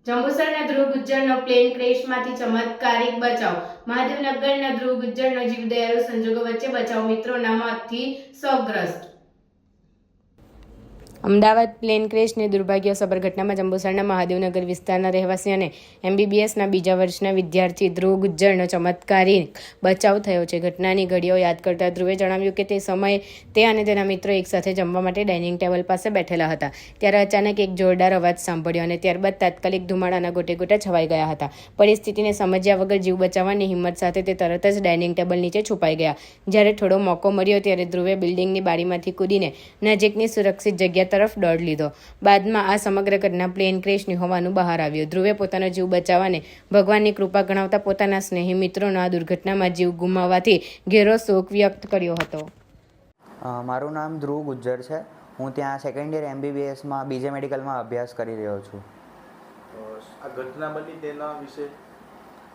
જંબુસરના ધ્રુવ ગુજ્જરનો plane ક્રેશમાંથી ચમત્કારિક બચાવ. મહાદેવનગરના ધ્રુવ ગુજ્જરનો જીવદયાળુ સંજોગો વચ્ચે બચાવ મિત્રોના મોતથી શોકગ્રસ્ત. અમદાવાદ પ્લેન ક્રેશની દુર્ભાગ્યસભર ઘટનામાં જંબુસરના મહાદેવનગર વિસ્તારના રહેવાસી અને MBBSના બીજા વર્ષના વિદ્યાર્થી ધ્રુવ ગુજ્જરનો ચમત્કારિક બચાવ થયો છે. ઘટનાની ઘડીઓ યાદ કરતા ધ્રુવે જણાવ્યું કે તે સમયે તે અને તેના મિત્રો એકસાથે જમવા માટે ડાઇનિંગ ટેબલ પાસે બેઠેલા હતા. ત્યારે અચાનક એક જોરદાર અવાજ સાંભળ્યો અને ત્યારબાદ તાત્કાલિક ધુમાડાના ગોટે ગોટા છવાઈ ગયા હતા. પરિસ્થિતિને સમજ્યા વગર જીવ બચાવવાની હિંમત સાથે તે તરત જ ડાઇનિંગ ટેબલ નીચે છુપાઈ ગયા. જ્યારે થોડો મોકો મળ્યો ત્યારે ધ્રુવે બિલ્ડિંગની બારીમાંથી કૂદીને નજીકની સુરક્ષિત જગ્યા તરફ દોડ લીધો. બાદમાં આ સમગ્ર ઘટના પ્લેન ક્રેશની હોવાનું બહાર આવ્યું. ધ્રુવે પોતાનો જીવ બચાવવાને ભગવાનની કૃપા ગણાવતા પોતાના સ્નેહી મિત્રોનો આ દુર્ઘટનામાં જીવ ગુમાવવાથી ઘેરો શોક વ્યક્ત કર્યો હતો. મારું નામ ધ્રુવ ગુજ્જર છે. હું ત્યાં સેકન્ડ યર MBBSમાં BJ મેડિકલમાં અભ્યાસ કરી રહ્યો છું. આ ઘટના બની તેના વિશે?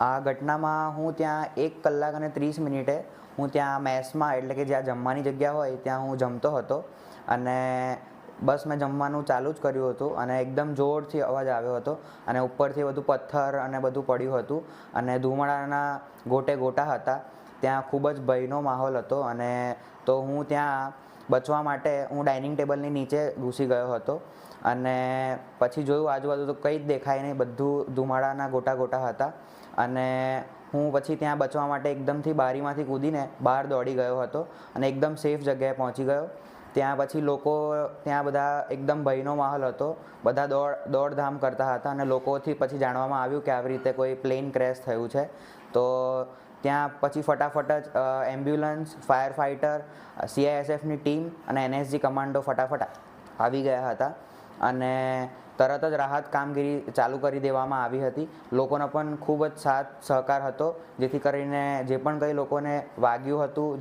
આ ઘટનામાં હું ત્યાં 1 કલાક અને 30 મિનિટે હું ત્યાં મેસમાં એટલે કે જ્યાં જમવાની જગ્યા હોય ત્યાં હું જમતો હતો અને બસ મેં જમવાનું ચાલુ જ કર્યું હતું અને એકદમ જોરથી અવાજ આવ્યો હતો અને ઉપરથી બધું પથ્થર અને બધું પડ્યું હતું અને ધુમાડાના ગોટે ગોટા હતા. ત્યાં ખૂબ જ ભયનો માહોલ હતો અને તો હું ત્યાં બચવા માટે હું ડાઇનિંગ ટેબલની નીચે ઘૂસી ગયો હતો અને પછી જોયું આજુબાજુ તો કંઈ જ દેખાય નહીં, બધું ધુમાડાના ગોટા ગોટા હતા અને હું પછી ત્યાં બચવા માટે એકદમથી બારીમાંથી કૂદીને બહાર દોડી ગયો હતો અને એકદમ સેફ જગ્યાએ પહોંચી ગયો. ત્યાં પછી લોકો ત્યાં બધા એકદમ ભયનો માહોલ હતો, બધા દોડધામ કરતા હતા અને લોકોથી પછી જાણવામાં આવ્યું કે આવી રીતે કોઈ પ્લેન ક્રેશ થયું છે. તો ત્યાં પછી ફટાફટ જ એમ્બ્યુલન્સ, ફાયર ફાઇટર, CISFની ટીમ અને NSG કમાન્ડો ફટાફટ આવી ગયા હતા અને તરત જ રાહત કામગીરી ચાલુ કરી દેવામાં આવી હતી. લોકોનો પણ ખૂબ જ સાથ સહકાર હતો, જેથી કરીને જે પણ કંઈ લોકોને વાગ્યું હતું,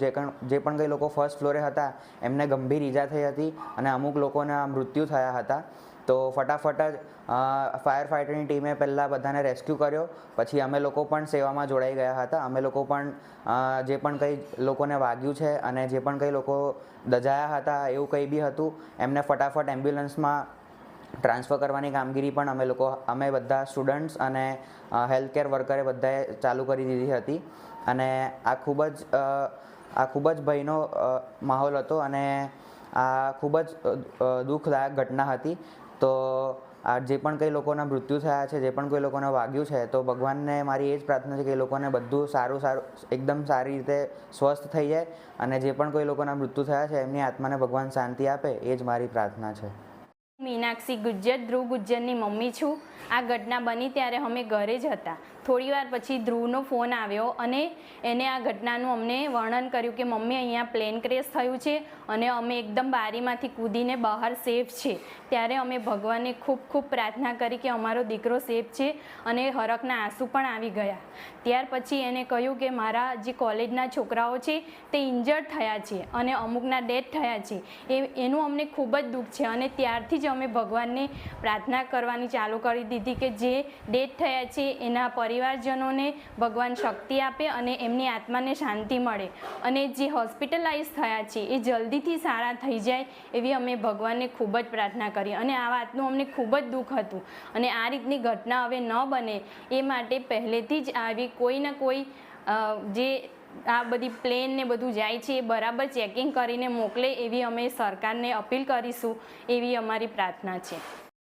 જે પણ કંઈ લોકો ફર્સ્ટ ફ્લોરે હતા એમને ગંભીર ઈજા થઈ હતી અને અમુક લોકોના મૃત્યુ થયા હતા. તો ફટાફટ જ ફાયર ફાઇટરની ટીમે પહેલાં બધાને રેસ્ક્યુ કર્યો. પછી અમે લોકો પણ સેવામાં જોડાઈ ગયા હતા. અમે લોકો પણ જે પણ કંઈ લોકોને વાગ્યું છે અને જે પણ કંઈ લોકો દજાયા હતા એવું કંઈ બી હતું એમને ફટાફટ એમ્બ્યુલન્સમાં ટ્રાન્સફર કરવાની કામગીરી પણ અમે બધા સ્ટુડન્ટ્સ અને હેલ્થકેર વર્કરે બધાએ ચાલુ કરી દીધી હતી. અને આ ખૂબ જ ભયનો માહોલ હતો અને આ ખૂબ જ દુઃખદાયક ઘટના હતી. તો આ જે પણ કંઈ લોકોના મૃત્યુ થયા છે, જે પણ કોઈ લોકોને વાગ્યું છે, તો ભગવાનને મારી એ જ પ્રાર્થના છે કે એ લોકોને બધું સારું એકદમ સારી રીતે સ્વસ્થ થઈ જાય અને જે પણ કોઈ લોકોના મૃત્યુ થયા છે એમની આત્માને ભગવાન શાંતિ આપે, એ જ મારી પ્રાર્થના છે. મીનાક્ષી ગુજ્જર, ધ્રુવ ગુજ્જરની મમ્મી છું. આ ઘટના બની ત્યારે અમે ઘરે જ હતા. થોડીવાર પછી ધ્રુવનો ફોન આવ્યો અને એને આ ઘટનાનું અમને વર્ણન કર્યું કે મમ્મી અહીંયા પ્લેન ક્રેશ થયું છે અને અમે એકદમ બારીમાંથી કૂદીને બહાર સેફ છે. ત્યારે અમે ભગવાનને ખૂબ ખૂબ પ્રાર્થના કરી કે અમારો દીકરો સેફ છે અને હરખના આંસુ પણ આવી ગયા. ત્યાર પછી એને કહ્યું કે મારા જે કોલેજના છોકરાઓ છે તે ઇન્જર્ડ થયા છે અને અમુકના ડેથ થયા છે, એનું અમને ખૂબ જ દુઃખ છે. અને ત્યારથી જ અમે ભગવાનને પ્રાર્થના કરવાની ચાલુ કરી દીધી કે જે ડેથ થયા છે એના પરિવારજનોને ભગવાન શક્તિ આપે અને એમની આત્માને શાંતિ મળે અને જે હોસ્પિટલાઇઝ થયા છે એ જલ્દીથી સારા થઈ જાય એવી અમે ભગવાનને ખૂબ જ પ્રાર્થના કરી. અને આ વાતનું અમને ખૂબ જ દુઃખ હતું અને આ રીતની ઘટના હવે ન બને એ માટે પહેલેથી જ આવી કોઈ ને કોઈ જે આ બધી પ્લેન ને બધું જાય છે એ બરાબર ચેકિંગ કરીને મોકલે એવી અમે સરકારને અપીલ કરીશું, એવી અમારી પ્રાર્થના છે.